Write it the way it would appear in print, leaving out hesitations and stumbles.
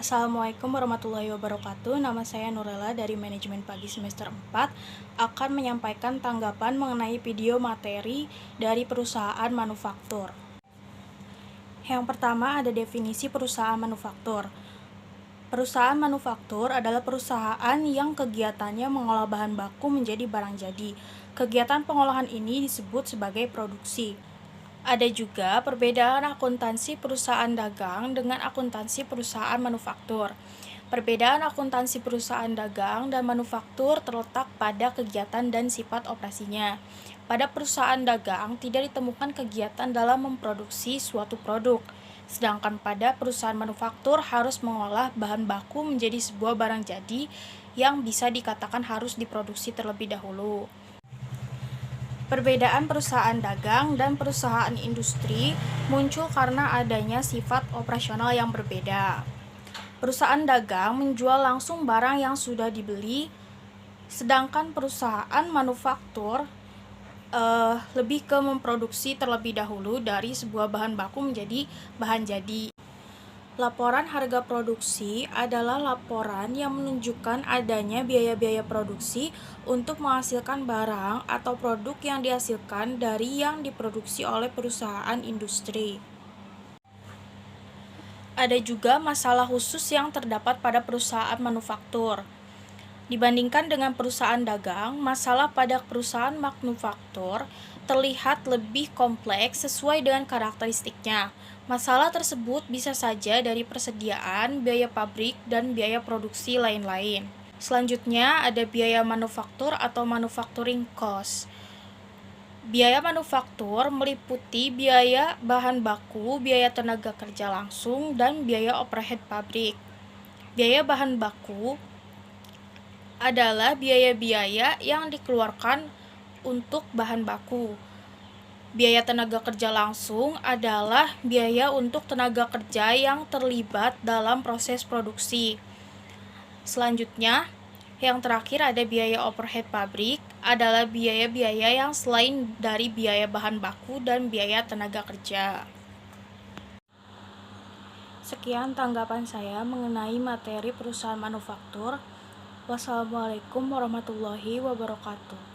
Assalamualaikum warahmatullahi wabarakatuh. Nama saya Nurella dari Manajemen Pagi Semester 4 akan menyampaikan tanggapan mengenai video materi dari perusahaan manufaktur. Yang pertama ada definisi perusahaan manufaktur. Perusahaan manufaktur adalah perusahaan yang kegiatannya mengolah bahan baku menjadi barang jadi. Kegiatan pengolahan ini disebut sebagai produksi. Ada juga perbedaan akuntansi perusahaan dagang dengan akuntansi perusahaan manufaktur. Perbedaan akuntansi perusahaan dagang dan manufaktur terletak pada kegiatan dan sifat operasinya. Pada perusahaan dagang tidak ditemukan kegiatan dalam memproduksi suatu produk, sedangkan pada perusahaan manufaktur harus mengolah bahan baku menjadi sebuah barang jadi yang bisa dikatakan harus diproduksi terlebih dahulu. Perbedaan perusahaan dagang dan perusahaan industri muncul karena adanya sifat operasional yang berbeda. Perusahaan dagang menjual langsung barang yang sudah dibeli, sedangkan perusahaan manufaktur lebih ke memproduksi terlebih dahulu dari sebuah bahan baku menjadi bahan jadi. Laporan harga produksi adalah laporan yang menunjukkan adanya biaya-biaya produksi untuk menghasilkan barang atau produk yang dihasilkan dari yang diproduksi oleh perusahaan industri. Ada juga masalah khusus yang terdapat pada perusahaan manufaktur. Dibandingkan dengan perusahaan dagang, masalah pada perusahaan manufaktur terlihat lebih kompleks sesuai dengan karakteristiknya. Masalah tersebut bisa saja dari persediaan, biaya pabrik, dan biaya produksi lain-lain. Selanjutnya ada biaya manufaktur atau manufacturing cost. Biaya manufaktur meliputi biaya bahan baku, biaya tenaga kerja langsung, dan biaya overhead pabrik. Biaya bahan baku adalah biaya-biaya yang dikeluarkan untuk bahan baku. Biaya tenaga kerja langsung adalah biaya untuk tenaga kerja yang terlibat dalam proses produksi. Selanjutnya, yang terakhir ada biaya overhead pabrik, adalah biaya-biaya yang selain dari biaya bahan baku dan biaya tenaga kerja. Sekian tanggapan saya mengenai materi perusahaan manufaktur. Wassalamualaikum warahmatullahi wabarakatuh.